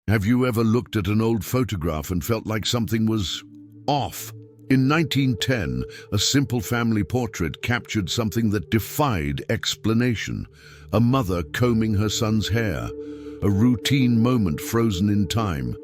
Have you ever looked at an old photograph and felt like something was off? In 1910, a simple family portrait captured something that defied explanation. A mother combing her son's hair, a routine moment frozen in time.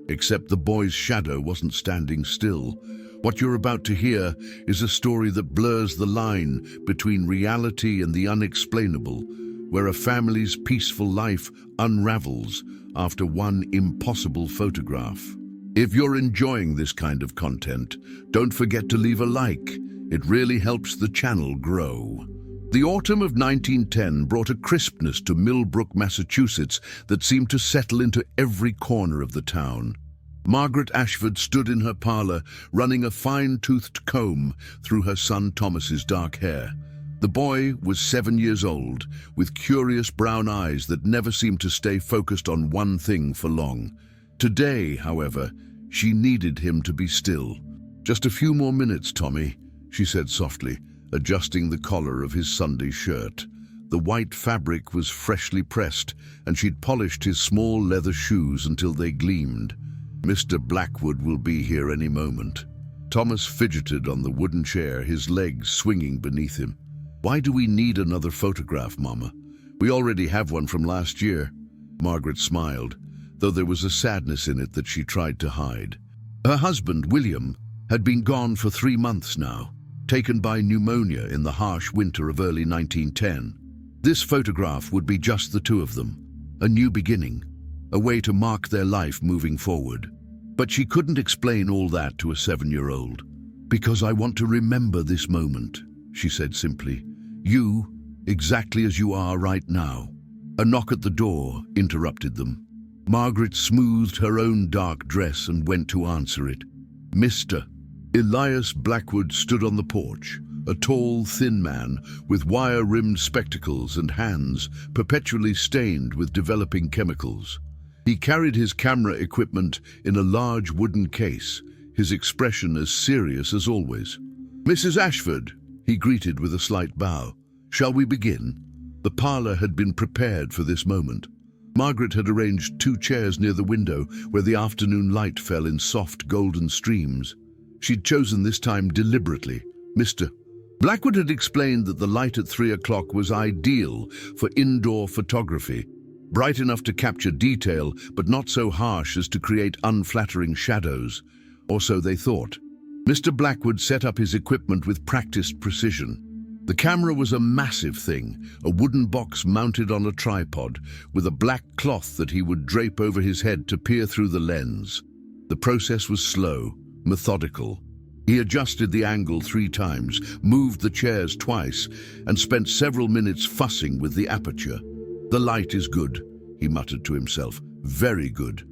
Except the boy's shadow wasn't standing still. What you're about to hear is a story that blurs the line between reality and the unexplainable, where a family's peaceful life unravels after one impossible photograph. If you're enjoying this kind of content, don't forget to leave a like. It really helps the channel grow. The autumn of 1910 brought a crispness to Millbrook, Massachusetts that seemed to settle into every corner of the town. Margaret Ashford stood in her parlor, running a fine-toothed comb through her son Thomas's dark hair. The boy was 7 years old, with curious brown eyes that never seemed to stay focused on one thing for long. Today, however, she needed him to be still. "Just a few more minutes, Tommy," she said softly, adjusting the collar of his Sunday shirt. The white fabric was freshly pressed, and she'd polished his small leather shoes until they gleamed. "Mr. Blackwood will be here any moment." Thomas fidgeted on the wooden chair, his legs swinging beneath him. "Why do we need another photograph, Mama? We already have one from last year." Margaret smiled, though there was a sadness in it that she tried to hide. Her husband, William, had been gone for 3 months now, taken by pneumonia in the harsh winter of early 1910. This photograph would be just the two of them, a new beginning, a way to mark their life moving forward. But she couldn't explain all that to a 7-year-old. "Because I want to remember this moment," she said simply. "You, exactly as you are right now." A knock at the door interrupted them. Margaret smoothed her own dark dress and went to answer it. Mr. Elias Blackwood stood on the porch, a tall, thin man with wire-rimmed spectacles and hands perpetually stained with developing chemicals. He carried his camera equipment in a large wooden case, his expression as serious as always. "Mrs. Ashford," he greeted with a slight bow. "Shall we begin?" The parlor had been prepared for this moment. Margaret had arranged 2 chairs near the window where the afternoon light fell in soft golden streams. She'd chosen this time deliberately. Mr. Blackwood had explained that the light at 3 o'clock was ideal for indoor photography, bright enough to capture detail, but not so harsh as to create unflattering shadows. Or so they thought. Mr. Blackwood set up his equipment with practiced precision. The camera was a massive thing, a wooden box mounted on a tripod, with a black cloth that he would drape over his head to peer through the lens. The process was slow, methodical. He adjusted the angle 3 times, moved the chairs twice, and spent several minutes fussing with the aperture. "The light is good," he muttered to himself. "Very good.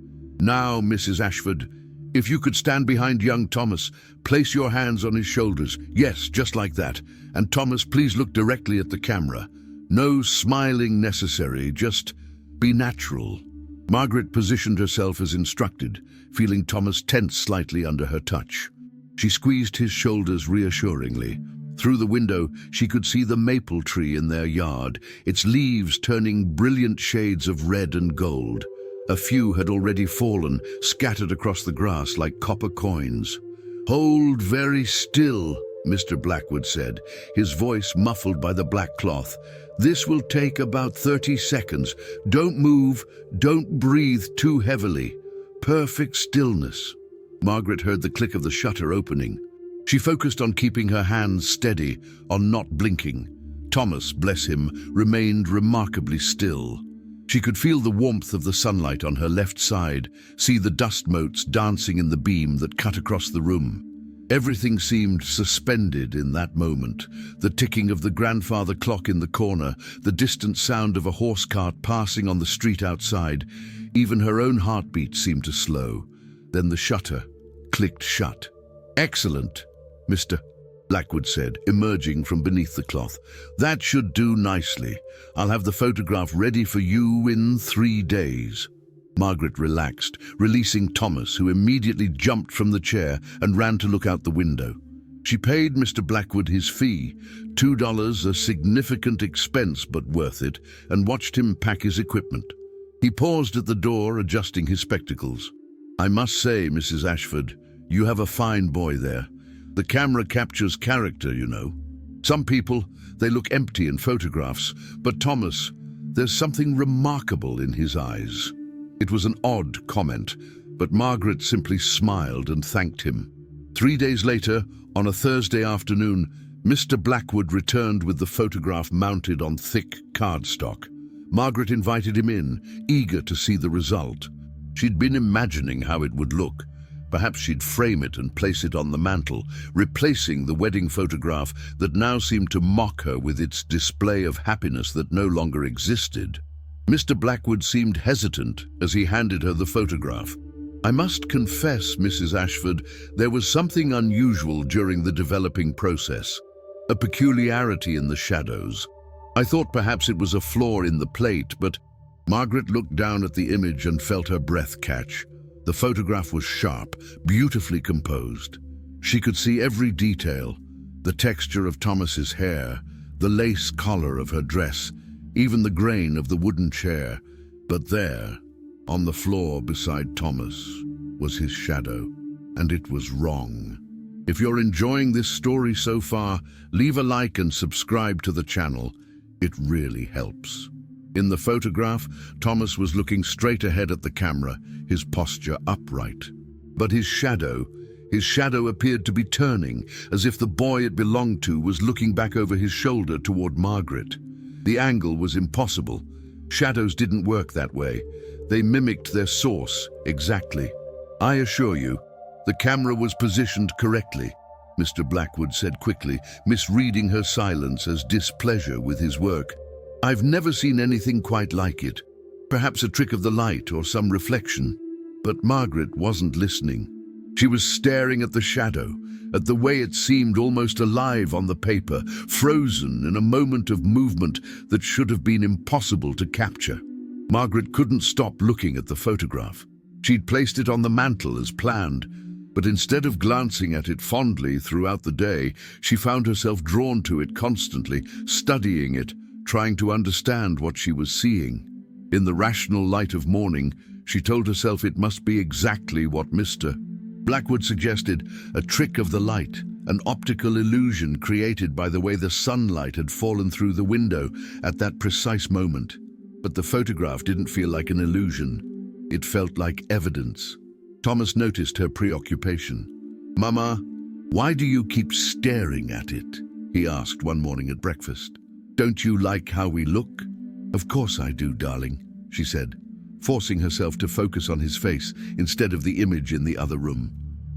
Now, Mrs. Ashford, if you could stand behind young Thomas, place your hands on his shoulders. Yes, just like that. And Thomas, please look directly at the camera. No smiling necessary, just be natural." Margaret positioned herself as instructed, feeling Thomas tense slightly under her touch. She squeezed his shoulders reassuringly. Through the window, she could see the maple tree in their yard, its leaves turning brilliant shades of red and gold. A few had already fallen, scattered across the grass like copper coins. "Hold very still," Mr. Blackwood said, his voice muffled by the black cloth. "This will take about 30 seconds. Don't move, don't breathe too heavily. Perfect stillness." Margaret heard the click of the shutter opening. She focused on keeping her hands steady, on not blinking. Thomas, bless him, remained remarkably still. She could feel the warmth of the sunlight on her left side, see the dust motes dancing in the beam that cut across the room. Everything seemed suspended in that moment. The ticking of the grandfather clock in the corner, the distant sound of a horse cart passing on the street outside. Even her own heartbeat seemed to slow. Then the shutter clicked shut. "Excellent," Mr. Blackwood said, emerging from beneath the cloth. "That should do nicely. I'll have the photograph ready for you in 3 days." Margaret relaxed, releasing Thomas, who immediately jumped from the chair and ran to look out the window. She paid Mr. Blackwood his fee, $2, a significant expense but worth it, and watched him pack his equipment. He paused at the door, adjusting his spectacles. "I must say, Mrs. Ashford, you have a fine boy there. The camera captures character, you know. Some people, they look empty in photographs, but Thomas, there's something remarkable in his eyes." It was an odd comment, but Margaret simply smiled and thanked him. 3 days later, on a Thursday afternoon, Mr. Blackwood returned with the photograph mounted on thick cardstock. Margaret invited him in, eager to see the result. She'd been imagining how it would look. Perhaps she'd frame it and place it on the mantel, replacing the wedding photograph that now seemed to mock her with its display of happiness that no longer existed. Mr. Blackwood seemed hesitant as he handed her the photograph. "I must confess, Mrs. Ashford, there was something unusual during the developing process, a peculiarity in the shadows. I thought perhaps it was a flaw in the plate, but..." Margaret looked down at the image and felt her breath catch. The photograph was sharp, beautifully composed. She could see every detail, the texture of Thomas's hair, the lace collar of her dress, even the grain of the wooden chair. But there, on the floor beside Thomas, was his shadow, and it was wrong. If you're enjoying this story so far, leave a like and subscribe to the channel. It really helps. In the photograph, Thomas was looking straight ahead at the camera, his posture upright. But his shadow appeared to be turning, as if the boy it belonged to was looking back over his shoulder toward Margaret. The angle was impossible. Shadows didn't work that way. They mimicked their source exactly. "I assure you, the camera was positioned correctly," Mr. Blackwood said quickly, misreading her silence as displeasure with his work. "I've never seen anything quite like it. Perhaps a trick of the light or some reflection." But Margaret wasn't listening. She was staring at the shadow, at the way it seemed almost alive on the paper, frozen in a moment of movement that should have been impossible to capture. Margaret couldn't stop looking at the photograph. She'd placed it on the mantel as planned, but instead of glancing at it fondly throughout the day, she found herself drawn to it constantly, studying it, trying to understand what she was seeing. In the rational light of morning, she told herself it must be exactly what Mr. Blackwood suggested, a trick of the light, an optical illusion created by the way the sunlight had fallen through the window at that precise moment. But the photograph didn't feel like an illusion. It felt like evidence. Thomas noticed her preoccupation. "Mama, why do you keep staring at it?" he asked one morning at breakfast. "Don't you like how we look?" "Of course I do, darling," she said, forcing herself to focus on his face instead of the image in the other room.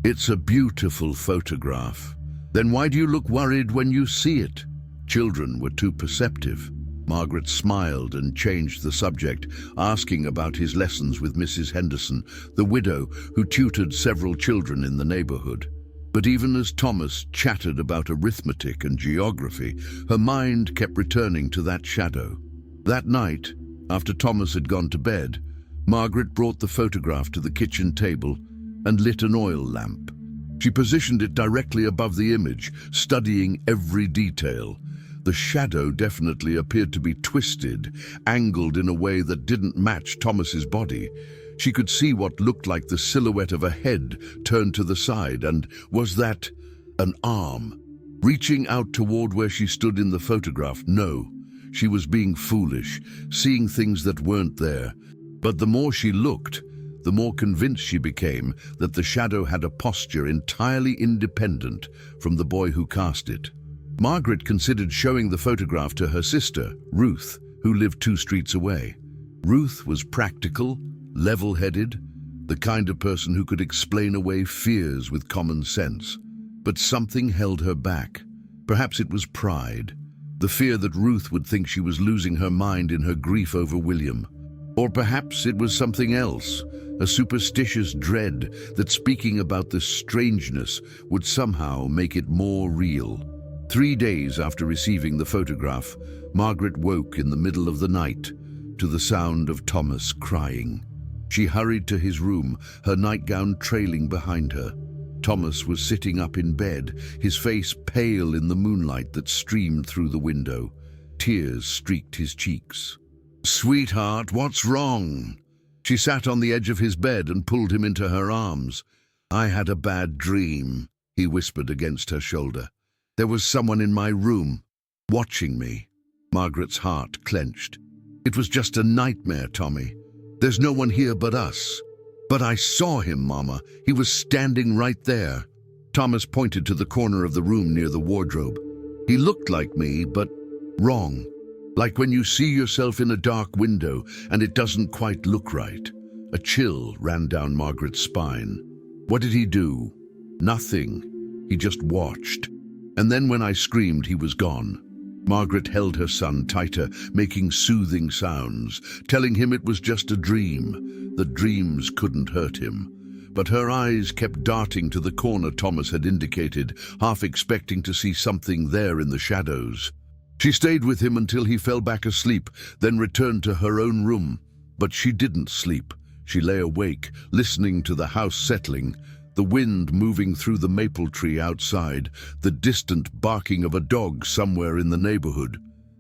"It's a beautiful photograph. Then why do you look worried when you see it?" Children were too perceptive. Margaret smiled and changed the subject, asking about his lessons with Mrs. Henderson, the widow who tutored several children in the neighborhood. But even as Thomas chattered about arithmetic and geography, her mind kept returning to that shadow. That night, after Thomas had gone to bed, Margaret brought the photograph to the kitchen table and lit an oil lamp. She positioned it directly above the image, studying every detail. The shadow definitely appeared to be twisted, angled in a way that didn't match Thomas's body. She could see what looked like the silhouette of a head turned to the side, and was that an arm? Reaching out toward where she stood in the photograph, no. She was being foolish, seeing things that weren't there. But the more she looked, the more convinced she became that the shadow had a posture entirely independent from the boy who cast it. Margaret considered showing the photograph to her sister, Ruth, who lived 2 streets away. Ruth was practical, level-headed, the kind of person who could explain away fears with common sense. But something held her back. Perhaps it was pride, the fear that Ruth would think she was losing her mind in her grief over William. Or perhaps it was something else, a superstitious dread that speaking about this strangeness would somehow make it more real. 3 days after receiving the photograph, Margaret woke in the middle of the night to the sound of Thomas crying. She hurried to his room, her nightgown trailing behind her. Thomas was sitting up in bed, his face pale in the moonlight that streamed through the window. Tears streaked his cheeks. "Sweetheart, what's wrong?" She sat on the edge of his bed and pulled him into her arms. "I had a bad dream," he whispered against her shoulder. "There was someone in my room, watching me." Margaret's heart clenched. "It was just a nightmare, Tommy. There's no one here but us." "But I saw him, Mama. He was standing right there." Thomas pointed to the corner of the room near the wardrobe. "He looked like me, but wrong. Like when you see yourself in a dark window and it doesn't quite look right." A chill ran down Margaret's spine. "What did he do?" "Nothing. He just watched. And then when I screamed, he was gone." Margaret held her son tighter, making soothing sounds, telling him it was just a dream. The dreams couldn't hurt him. But her eyes kept darting to the corner Thomas had indicated, half expecting to see something there in the shadows. She stayed with him until he fell back asleep, then returned to her own room. But she didn't sleep. She lay awake, listening to the house settling, the wind moving through the maple tree outside, the distant barking of a dog somewhere in the neighborhood.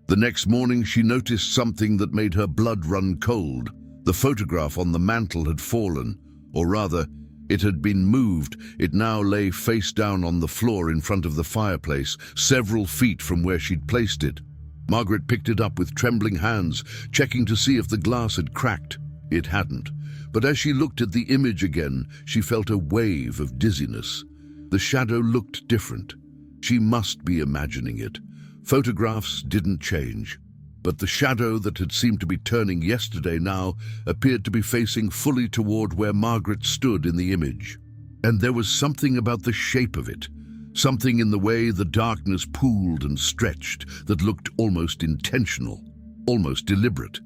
The next morning she noticed something that made her blood run cold. The photograph on the mantel had fallen, or rather, it had been moved. It now lay face down on the floor in front of the fireplace, several feet from where she'd placed it. Margaret picked it up with trembling hands, checking to see if the glass had cracked. It hadn't. But as she looked at the image again, she felt a wave of dizziness. The shadow looked different. She must be imagining it. Photographs didn't change. But the shadow that had seemed to be turning yesterday now appeared to be facing fully toward where Margaret stood in the image. And there was something about the shape of it, something in the way the darkness pooled and stretched that looked almost intentional, almost deliberate.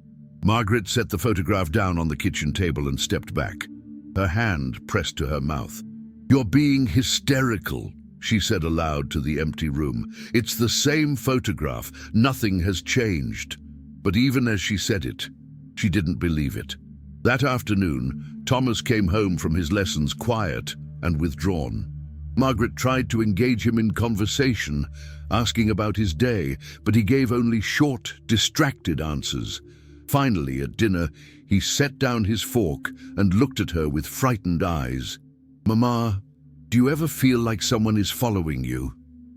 Margaret set the photograph down on the kitchen table and stepped back, her hand pressed to her mouth. "You're being hysterical," she said aloud to the empty room. "It's the same photograph. Nothing has changed." But even as she said it, she didn't believe it. That afternoon, Thomas came home from his lessons quiet and withdrawn. Margaret tried to engage him in conversation, asking about his day, but he gave only short, distracted answers. Finally, at dinner, he set down his fork and looked at her with frightened eyes. "Mama, do you ever feel like someone is following you?"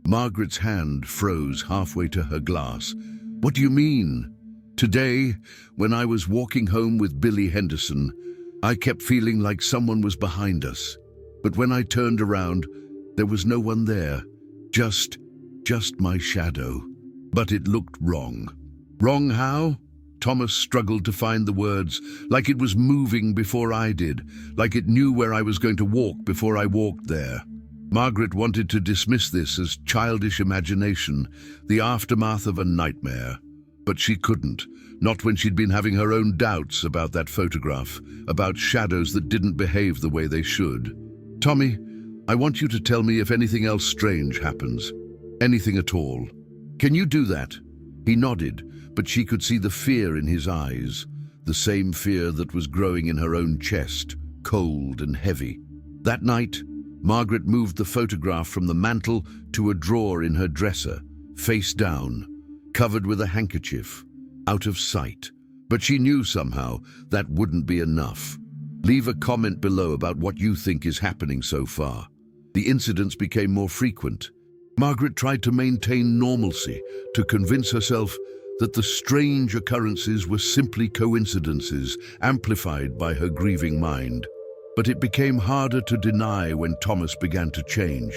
Margaret's hand froze halfway to her glass. "What do you mean?" "Today, when I was walking home with Billy Henderson, I kept feeling like someone was behind us. But when I turned around, there was no one there. Just my shadow. But it looked wrong." "Wrong how?" Thomas struggled to find the words. "Like it was moving before I did, like it knew where I was going to walk before I walked there." Margaret wanted to dismiss this as childish imagination, the aftermath of a nightmare. But she couldn't, not when she'd been having her own doubts about that photograph, about shadows that didn't behave the way they should. "Tommy, I want you to tell me if anything else strange happens. Anything at all. Can you do that?" He nodded, but she could see the fear in his eyes, the same fear that was growing in her own chest, cold and heavy. That night, Margaret moved the photograph from the mantel to a drawer in her dresser, face down, covered with a handkerchief, out of sight. But she knew somehow that wouldn't be enough. Leave a comment below about what you think is happening so far. The incidents became more frequent. Margaret tried to maintain normalcy, to convince herself that the strange occurrences were simply coincidences, amplified by her grieving mind. But it became harder to deny when Thomas began to change.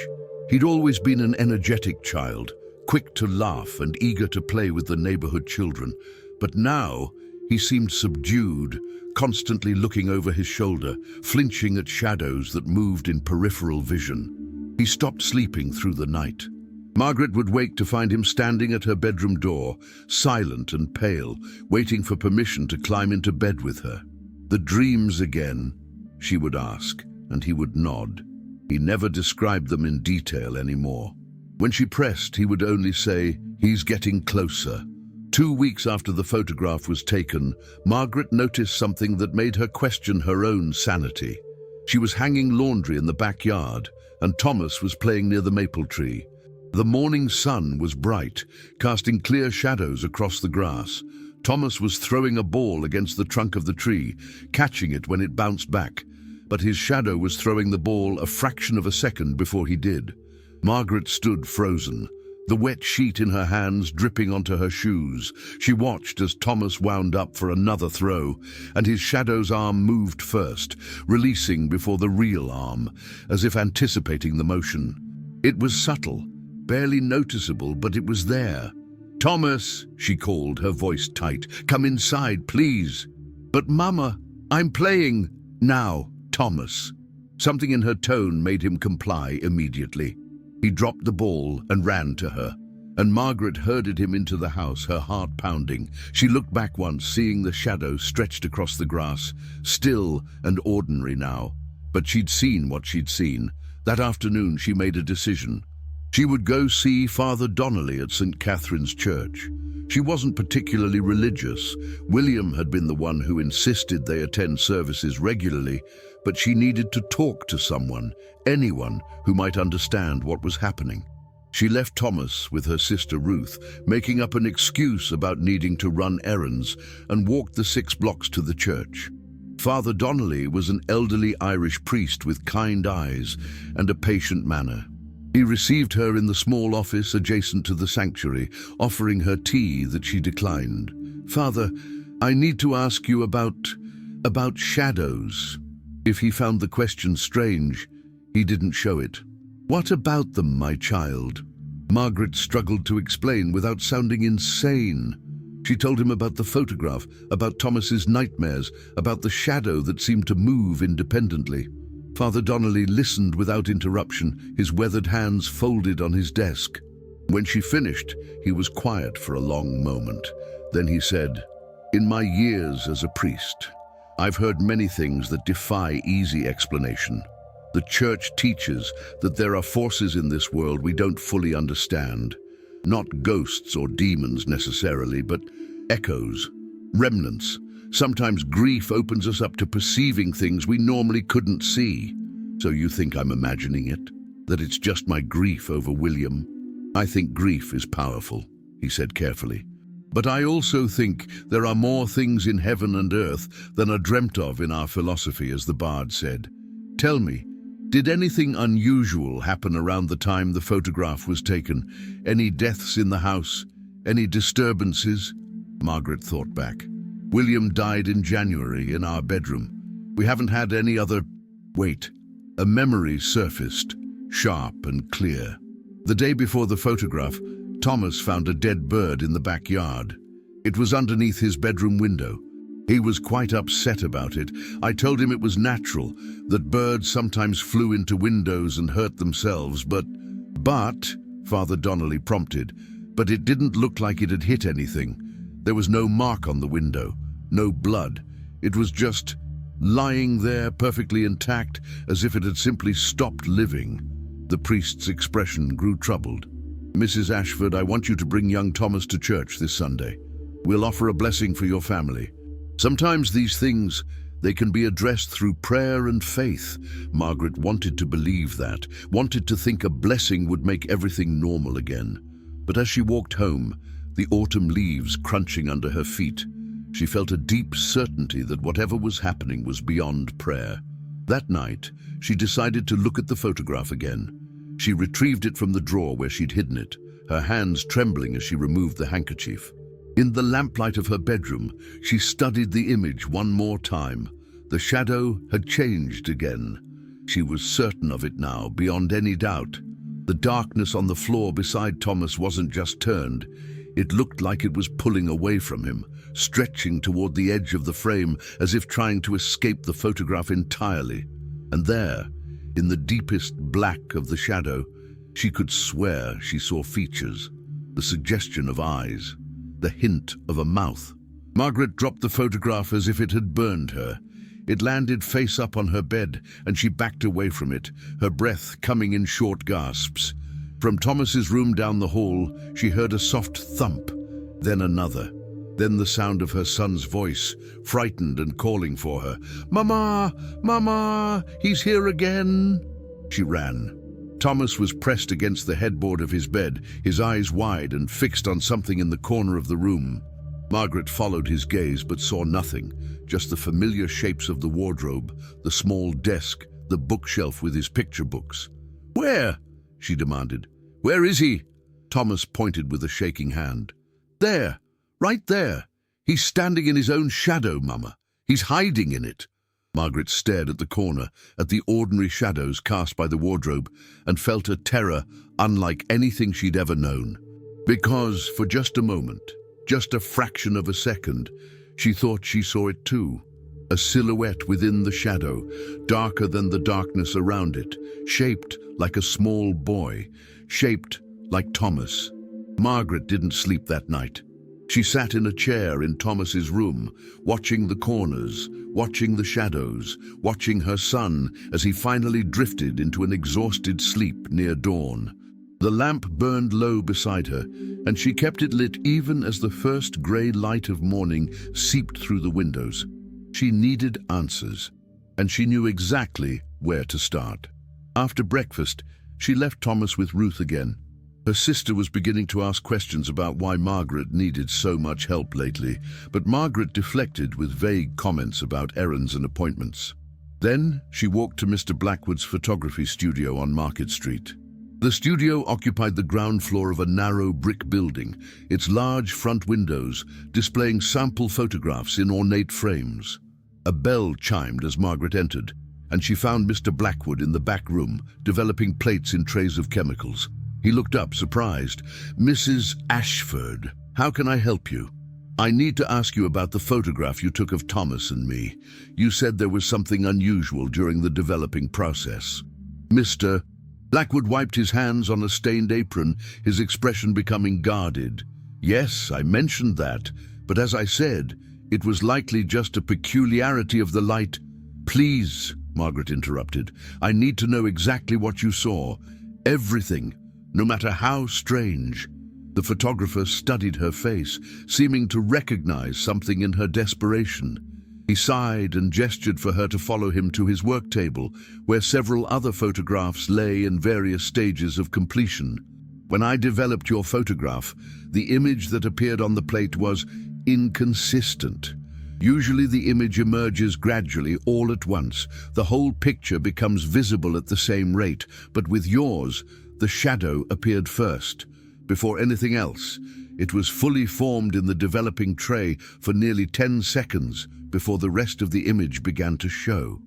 He'd always been an energetic child, quick to laugh and eager to play with the neighborhood children. But now he seemed subdued, constantly looking over his shoulder, flinching at shadows that moved in peripheral vision. He stopped sleeping through the night. Margaret would wake to find him standing at her bedroom door, silent and pale, waiting for permission to climb into bed with her. "The dreams again?" she would ask, and he would nod. He never described them in detail anymore. When she pressed, he would only say, "He's getting closer." 2 weeks after the photograph was taken, Margaret noticed something that made her question her own sanity. She was hanging laundry in the backyard, and Thomas was playing near the maple tree. The morning sun was bright, casting clear shadows across the grass. Thomas was throwing a ball against the trunk of the tree, catching it when it bounced back, but his shadow was throwing the ball a fraction of a second before he did. Margaret stood frozen, the wet sheet in her hands dripping onto her shoes. She watched as Thomas wound up for another throw, and his shadow's arm moved first, releasing before the real arm, as if anticipating the motion. It was subtle, barely noticeable, but it was there. "Thomas," she called, her voice tight. "Come inside, please." "But Mama, I'm playing." "Now, Thomas." Something in her tone made him comply immediately. He dropped the ball and ran to her, and Margaret herded him into the house, her heart pounding. She looked back once, seeing the shadow stretched across the grass, still and ordinary now. But she'd seen what she'd seen. That afternoon she made a decision. She would go see Father Donnelly at St. Catherine's Church. She wasn't particularly religious. William had been the one who insisted they attend services regularly, but she needed to talk to someone, anyone who might understand what was happening. She left Thomas with her sister Ruth, making up an excuse about needing to run errands, and walked the 6 blocks to the church. Father Donnelly was an elderly Irish priest with kind eyes and a patient manner. He received her in the small office adjacent to the sanctuary, offering her tea that she declined. "Father, I need to ask you about shadows." If he found the question strange, he didn't show it. "What about them, my child?" Margaret struggled to explain without sounding insane. She told him about the photograph, about Thomas's nightmares, about the shadow that seemed to move independently. Father Donnelly listened without interruption, his weathered hands folded on his desk. When she finished, he was quiet for a long moment. Then he said, "In my years as a priest, I've heard many things that defy easy explanation. The church teaches that there are forces in this world we don't fully understand. Not ghosts or demons necessarily, but echoes, remnants. Sometimes grief opens us up to perceiving things we normally couldn't see. So you think I'm imagining it? That it's just my grief over William? I think grief is powerful," he said carefully. "But I also think there are more things in heaven and earth than are dreamt of in our philosophy, as the bard said. Tell me, did anything unusual happen around the time the photograph was taken? Any deaths in the house? Any disturbances?" Margaret thought back. "William died in January in our bedroom. We haven't had any other—" Wait. A memory surfaced, sharp and clear. The day before the photograph, Thomas found a dead bird in the backyard. It was underneath his bedroom window. He was quite upset about it. I told him it was natural, that birds sometimes flew into windows and hurt themselves, but, Father Donnelly prompted, but it didn't look like it had hit anything. There was no mark on the window, no blood. It was just lying there perfectly intact, as if it had simply stopped living. The priest's expression grew troubled. "Mrs. Ashford, I want you to bring young Thomas to church this Sunday. We'll offer a blessing for your family. Sometimes these things, they can be addressed through prayer and faith." Margaret wanted to believe that, wanted to think a blessing would make everything normal again. But as she walked home, the autumn leaves crunching under her feet, she felt a deep certainty that whatever was happening was beyond prayer. That night, she decided to look at the photograph again. She retrieved it from the drawer where she'd hidden it, her hands trembling as she removed the handkerchief. In the lamplight of her bedroom, she studied the image one more time. The shadow had changed again. She was certain of it now, beyond any doubt. The darkness on the floor beside Thomas wasn't just turned. It looked like it was pulling away from him, stretching toward the edge of the frame as if trying to escape the photograph entirely. And there, in the deepest black of the shadow, she could swear she saw features, the suggestion of eyes, the hint of a mouth. Margaret dropped the photograph as if it had burned her. It landed face up on her bed, and she backed away from it, her breath coming in short gasps. From Thomas's room down the hall, she heard a soft thump, then another. Then the sound of her son's voice, frightened and calling for her. "Mama! Mama! He's here again!" She ran. Thomas was pressed against the headboard of his bed, his eyes wide and fixed on something in the corner of the room. Margaret followed his gaze but saw nothing, just the familiar shapes of the wardrobe, the small desk, the bookshelf with his picture books. "Where?" she demanded. "Where is he?" Thomas pointed with a shaking hand. "There, right there. He's standing in his own shadow, Mama. He's hiding in it." Margaret stared at the corner, at the ordinary shadows cast by the wardrobe, and felt a terror unlike anything she'd ever known. Because, for just a moment, just a fraction of a second, she thought she saw it too. A silhouette within the shadow, darker than the darkness around it, shaped like a small boy, shaped like Thomas. Margaret didn't sleep that night. She sat in a chair in Thomas's room, watching the corners, watching the shadows, watching her son as he finally drifted into an exhausted sleep near dawn. The lamp burned low beside her, and she kept it lit even as the first grey light of morning seeped through the windows. She needed answers, and she knew exactly where to start. After breakfast, she left Thomas with Ruth again. Her sister was beginning to ask questions about why Margaret needed so much help lately, but Margaret deflected with vague comments about errands and appointments. Then she walked to Mr. Blackwood's photography studio on Market Street. The studio occupied the ground floor of a narrow brick building, its large front windows displaying sample photographs in ornate frames. A bell chimed as Margaret entered, and she found Mr. Blackwood in the back room, developing plates in trays of chemicals. He looked up, surprised. "Mrs. Ashford, how can I help you?" "I need to ask you about the photograph you took of Thomas and me. You said there was something unusual during the developing process." Mr. Blackwood wiped his hands on a stained apron, his expression becoming guarded. "Yes, I mentioned that, but as I said, it was likely just a peculiarity of the light." "Please," Margaret interrupted, "I need to know exactly what you saw. Everything, no matter how strange." The photographer studied her face, seeming to recognize something in her desperation. He sighed and gestured for her to follow him to his work table, where several other photographs lay in various stages of completion. "When I developed your photograph, the image that appeared on the plate was inconsistent. Usually the image emerges gradually, all at once. The whole picture becomes visible at the same rate, but with yours, the shadow appeared first. Before anything else, it was fully formed in the developing tray for nearly 10 seconds before the rest of the image began to show."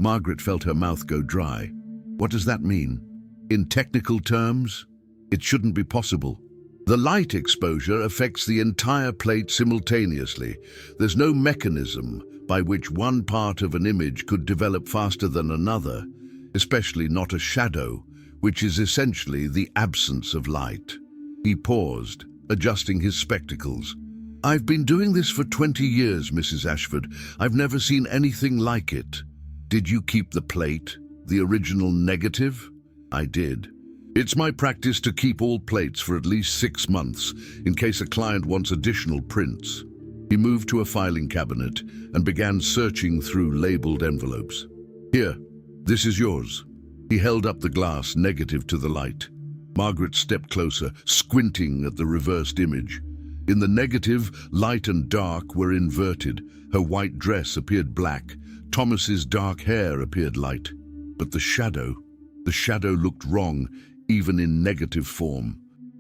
Margaret felt her mouth go dry. "What does that mean? In technical terms, it shouldn't be possible. The light exposure affects the entire plate simultaneously. There's no mechanism by which one part of an image could develop faster than another, especially not a shadow, which is essentially the absence of light." He paused, adjusting his spectacles. "I've been doing this for 20 years, Mrs. Ashford. I've never seen anything like it." "Did you keep the plate, the original negative?" "I did. It's my practice to keep all plates for at least 6 months, in case a client wants additional prints." He moved to a filing cabinet and began searching through labeled envelopes. "Here, this is yours." He held up the glass negative to the light. Margaret stepped closer, squinting at the reversed image. In the negative, light and dark were inverted. Her white dress appeared black. Thomas's dark hair appeared light. But the shadow looked wrong, even in negative form.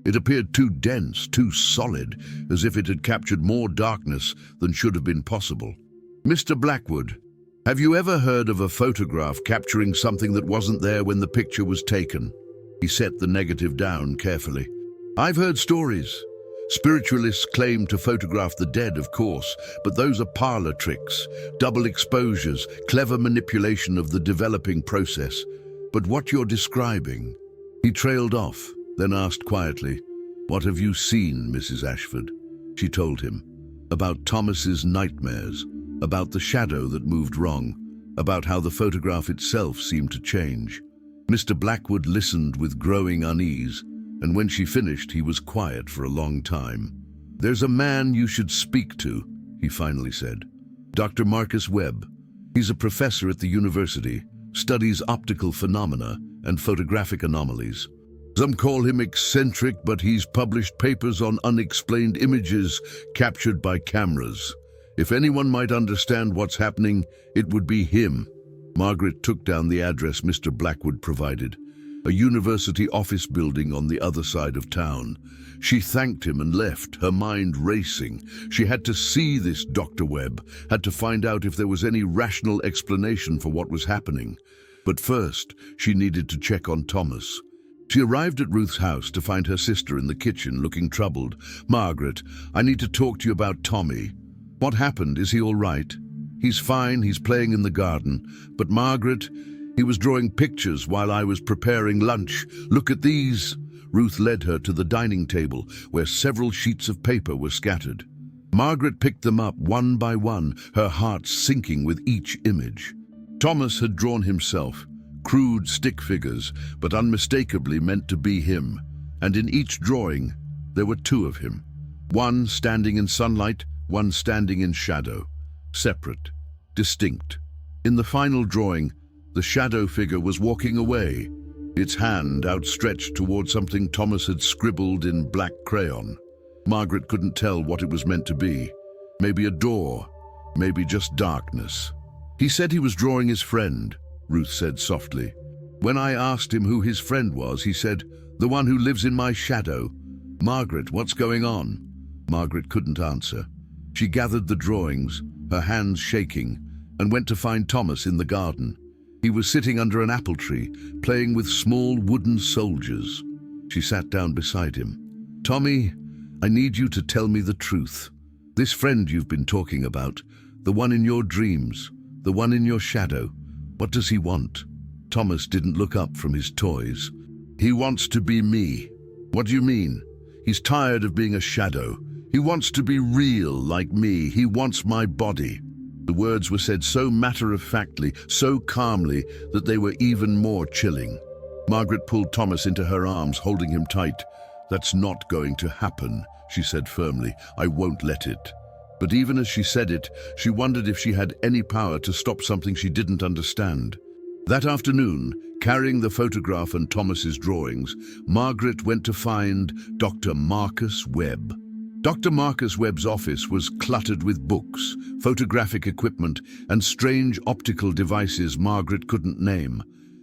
It appeared too dense, too solid, as if it had captured more darkness than should have been possible. "Mr. Blackwood, have you ever heard of a photograph capturing something that wasn't there when the picture was taken?" He set the negative down carefully. "I've heard stories. Spiritualists claim to photograph the dead, of course, but those are parlor tricks, double exposures, clever manipulation of the developing process. But what you're describing..." He trailed off, then asked quietly, "What have you seen, Mrs. Ashford?" She told him about Thomas's nightmares, about the shadow that moved wrong, about how the photograph itself seemed to change. Mr. Blackwood listened with growing unease, and when she finished, he was quiet for a long time. "There's a man you should speak to," he finally said. "Dr. Marcus Webb. He's a professor at the university, studies optical phenomena and photographic anomalies." Some call him eccentric, but he's published papers on unexplained images captured by cameras. If anyone might understand what's happening, it would be him. Margaret took down the address Mr. Blackwood provided, a university office building on the other side of town. She thanked him and left, her mind racing. She had to see this Dr. Webb, had to find out if there was any rational explanation for what was happening. But first, she needed to check on Thomas. She arrived at Ruth's house to find her sister in the kitchen looking troubled. "Margaret, I need to talk to you about Tommy. What happened? Is he all right?" "He's fine, he's playing in the garden. But Margaret, he was drawing pictures while I was preparing lunch. Look at these." Ruth led her to the dining table, where several sheets of paper were scattered. Margaret picked them up one by one, her heart sinking with each image. Thomas had drawn himself, crude stick figures, but unmistakably meant to be him. And in each drawing, there were two of him. One standing in sunlight, one standing in shadow. Separate, distinct. In the final drawing, the shadow figure was walking away, its hand outstretched toward something Thomas had scribbled in black crayon. Margaret couldn't tell what it was meant to be. Maybe a door, maybe just darkness. "He said he was drawing his friend," Ruth said softly. "When I asked him who his friend was, he said, 'The one who lives in my shadow.' Margaret, what's going on?" Margaret couldn't answer. She gathered the drawings, her hands shaking, and went to find Thomas in the garden. He was sitting under an apple tree, playing with small wooden soldiers. She sat down beside him. "Tommy, I need you to tell me the truth. This friend you've been talking about, the one in your dreams, the one in your shadow, what does he want?" Thomas didn't look up from his toys. "He wants to be me." "What do you mean?" "He's tired of being a shadow. He wants to be real like me. He wants my body." The words were said so matter-of-factly, so calmly, that they were even more chilling. Margaret pulled Thomas into her arms, holding him tight. "That's not going to happen," she said firmly. "I won't let it." But even as she said it, she wondered if she had any power to stop something she didn't understand. That afternoon, carrying the photograph and Thomas's drawings, Margaret went to find Dr. Marcus Webb. Dr. Marcus Webb's office was cluttered with books, photographic equipment, and strange optical devices Margaret couldn't name.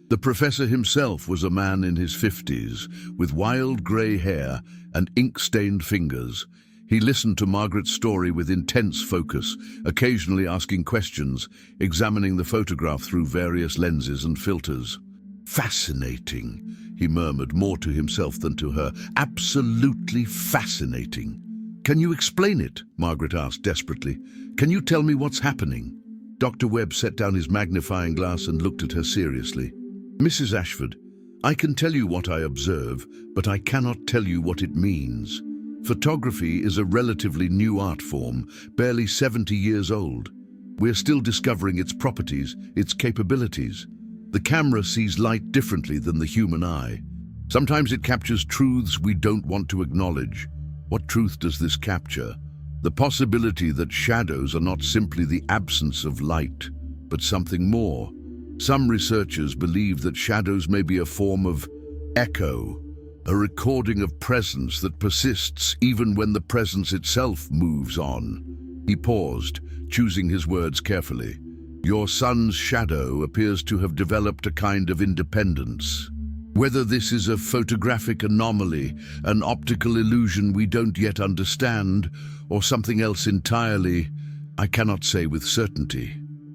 The professor himself was a man in his 50s, with wild grey hair and ink-stained fingers. He listened to Margaret's story with intense focus, occasionally asking questions, examining the photograph through various lenses and filters. "Fascinating," he murmured, more to himself than to her. "Absolutely fascinating." "Can you explain it?" Margaret asked desperately. "Can you tell me what's happening?" Dr. Webb set down his magnifying glass and looked at her seriously. "Mrs. Ashford, I can tell you what I observe, but I cannot tell you what it means. Photography is a relatively new art form, barely 70 years old. We're still discovering its properties, its capabilities. The camera sees light differently than the human eye. Sometimes it captures truths we don't want to acknowledge. What truth does this capture? The possibility that shadows are not simply the absence of light, but something more. Some researchers believe that shadows may be a form of echo, a recording of presence that persists even when the presence itself moves on. He paused, choosing his words carefully. "Your son's shadow appears to have developed a kind of independence. Whether this is a photographic anomaly, an optical illusion we don't yet understand, or something else entirely, I cannot say with certainty.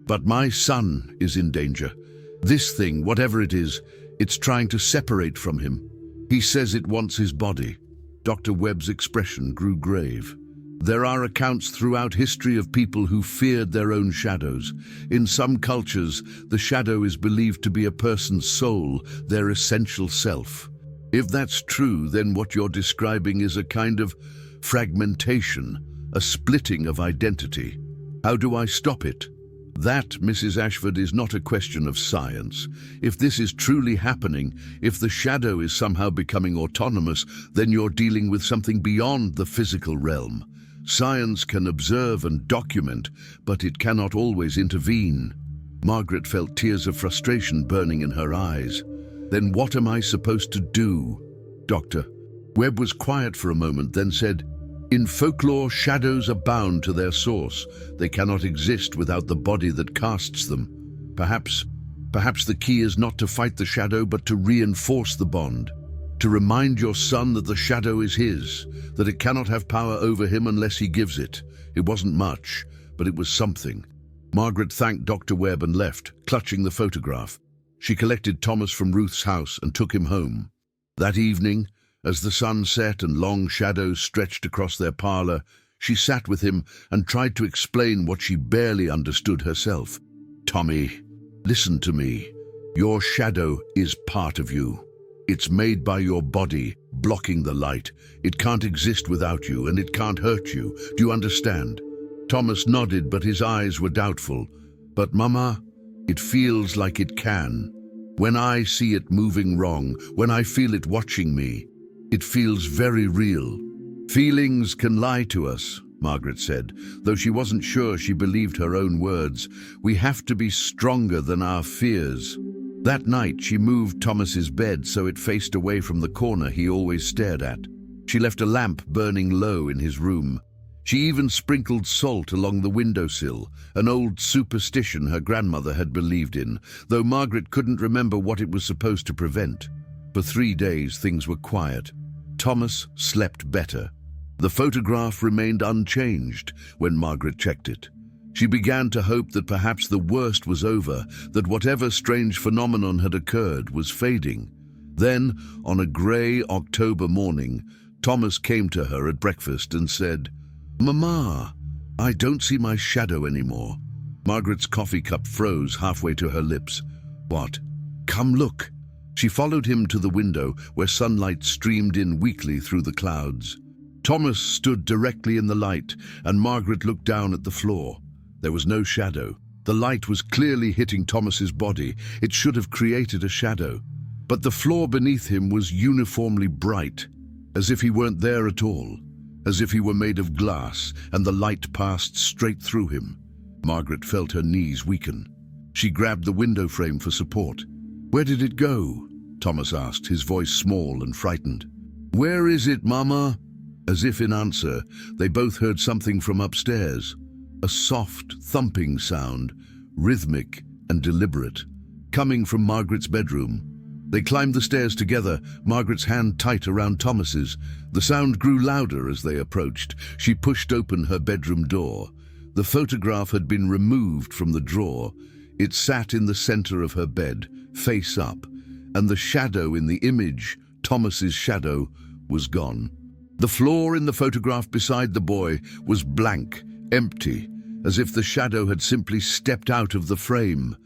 But my son is in danger. This thing, whatever it is, it's trying to separate from him. He says it wants his body." Dr. Webb's expression grew grave. "There are accounts throughout history of people who feared their own shadows. In some cultures, the shadow is believed to be a person's soul, their essential self. If that's true, then what you're describing is a kind of fragmentation, a splitting of identity. How do I stop it?" "That, Mrs. Ashford, is not a question of science. If this is truly happening, if the shadow is somehow becoming autonomous, then you're dealing with something beyond the physical realm. Science can observe and document, but it cannot always intervene." Margaret felt tears of frustration burning in her eyes. "Then what am I supposed to do?" Doctor. Webb was quiet for a moment, then said, "In folklore, shadows are bound to their source. They cannot exist without the body that casts them. Perhaps the key is not to fight the shadow, but to reinforce the bond. To remind your son that the shadow is his, that it cannot have power over him unless he gives it. It wasn't much, but it was something." Margaret thanked Dr. Webb and left, clutching the photograph. She collected Thomas from Ruth's house and took him home. That evening, as the sun set and long shadows stretched across their parlor, she sat with him and tried to explain what she barely understood herself. "Tommy, listen to me. Your shadow is part of you. It's made by your body, blocking the light. It can't exist without you, and it can't hurt you. Do you understand?" Thomas nodded, but his eyes were doubtful. "But Mama, it feels like it can. When I see it moving wrong, when I feel it watching me, it feels very real." "Feelings can lie to us," Margaret said, though she wasn't sure she believed her own words. "We have to be stronger than our fears." That night, she moved Thomas's bed so it faced away from the corner he always stared at. She left a lamp burning low in his room. She even sprinkled salt along the windowsill, an old superstition her grandmother had believed in, though Margaret couldn't remember what it was supposed to prevent. For 3 days, things were quiet. Thomas slept better. The photograph remained unchanged when Margaret checked it. She began to hope that perhaps the worst was over, that whatever strange phenomenon had occurred was fading. Then, on a grey October morning, Thomas came to her at breakfast and said, "Mama, I don't see my shadow anymore." Margaret's coffee cup froze halfway to her lips. "What? Come look." She followed him to the window where sunlight streamed in weakly through the clouds. Thomas stood directly in the light, and Margaret looked down at the floor. There was no shadow. The light was clearly hitting Thomas's body. It should have created a shadow. But the floor beneath him was uniformly bright, as if he weren't there at all, as if he were made of glass and the light passed straight through him. Margaret felt her knees weaken. She grabbed the window frame for support. "Where did it go?" Thomas asked, his voice small and frightened. "Where is it, Mama?" As if in answer, they both heard something from upstairs. A soft, thumping sound, rhythmic and deliberate, coming from Margaret's bedroom. They climbed the stairs together, Margaret's hand tight around Thomas's. The sound grew louder as they approached. She pushed open her bedroom door. The photograph had been removed from the drawer. It sat in the center of her bed, face up, and the shadow in the image, Thomas's shadow, was gone. The floor in the photograph beside the boy was blank, empty, as if the shadow had simply stepped out of the frame.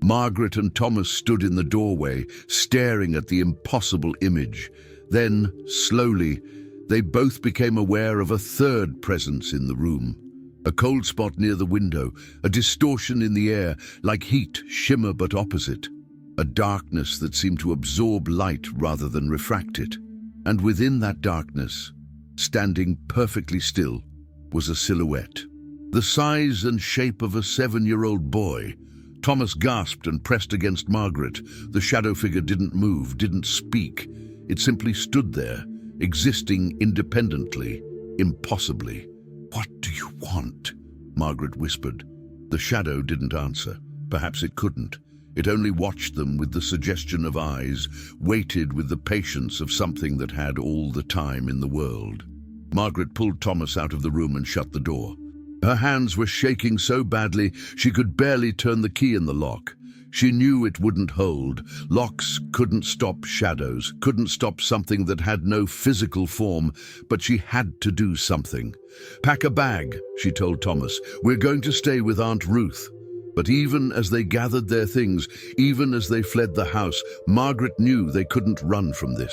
Margaret and Thomas stood in the doorway, staring at the impossible image. Then, slowly, they both became aware of a third presence in the room. A cold spot near the window, a distortion in the air, like heat, shimmer but opposite. A darkness that seemed to absorb light rather than refract it. And within that darkness, standing perfectly still, was a silhouette. The size and shape of a 7-year-old boy. Thomas gasped and pressed against Margaret. The shadow figure didn't move, didn't speak. It simply stood there, existing independently, impossibly. "What do you want?" Margaret whispered. The shadow didn't answer. Perhaps it couldn't. It only watched them with the suggestion of eyes, waited with the patience of something that had all the time in the world. Margaret pulled Thomas out of the room and shut the door. Her hands were shaking so badly she could barely turn the key in the lock. She knew it wouldn't hold. Locks couldn't stop shadows, couldn't stop something that had no physical form, but she had to do something. "Pack a bag," she told Thomas. "We're going to stay with Aunt Ruth." But even as they gathered their things, even as they fled the house, Margaret knew they couldn't run from this.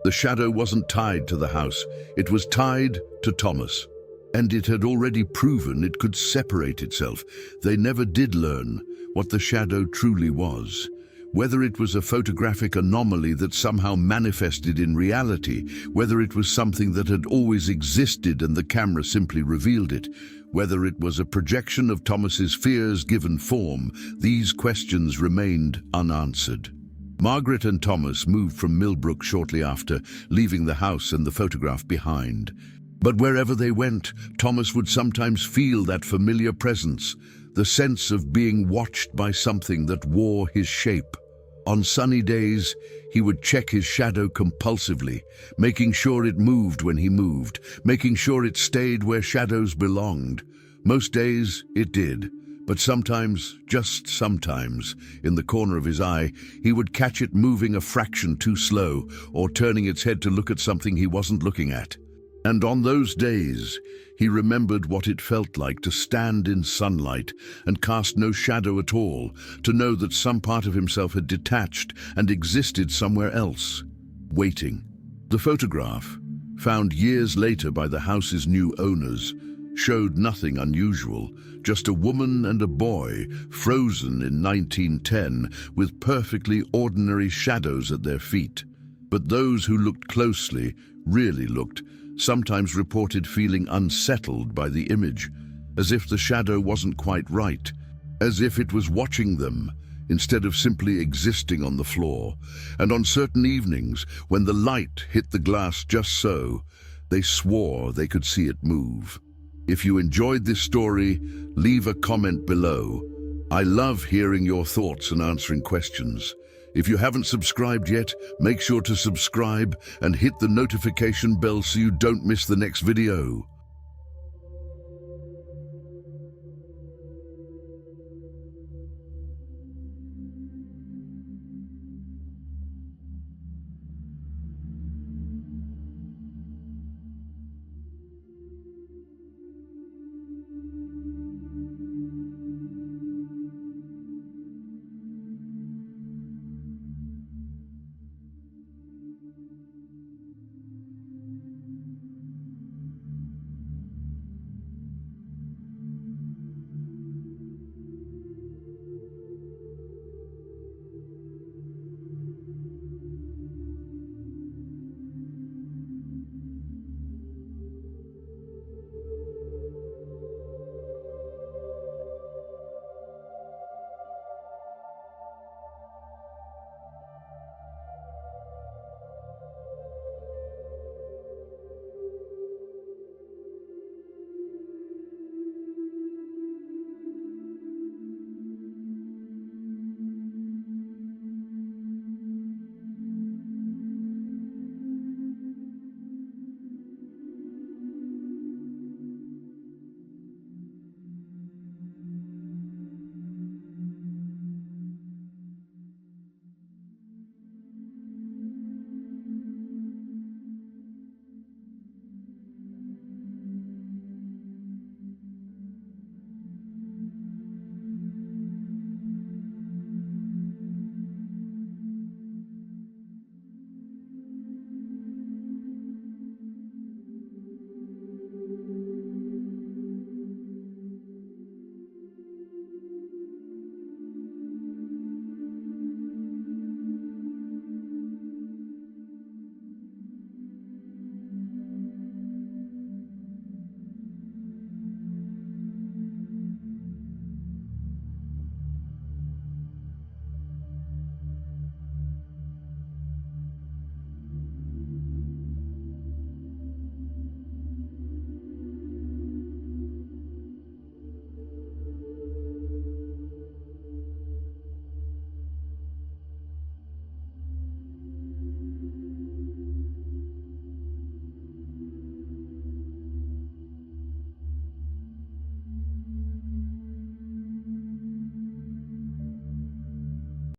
The shadow wasn't tied to the house. It was tied to Thomas. And it had already proven it could separate itself. They never did learn what the shadow truly was. Whether it was a photographic anomaly that somehow manifested in reality, whether it was something that had always existed and the camera simply revealed it, whether it was a projection of Thomas's fears given form, these questions remained unanswered. Margaret and Thomas moved from Millbrook shortly after, leaving the house and the photograph behind. But wherever they went, Thomas would sometimes feel that familiar presence, the sense of being watched by something that wore his shape. On sunny days, he would check his shadow compulsively, making sure it moved when he moved, making sure it stayed where shadows belonged. Most days, it did. But sometimes, just sometimes, in the corner of his eye, he would catch it moving a fraction too slow or turning its head to look at something he wasn't looking at. And on those days, he remembered what it felt like to stand in sunlight and cast no shadow at all, to know that some part of himself had detached and existed somewhere else, waiting. The photograph, found years later by the house's new owners, showed nothing unusual, just a woman and a boy frozen in 1910 with perfectly ordinary shadows at their feet. But those who looked closely, really looked, sometimes reported feeling unsettled by the image, as if the shadow wasn't quite right, as if it was watching them instead of simply existing on the floor. And on certain evenings, when the light hit the glass just so, they swore they could see it move. If you enjoyed this story, leave a comment below. I love hearing your thoughts and answering questions. If you haven't subscribed yet, make sure to subscribe and hit the notification bell so you don't miss the next video.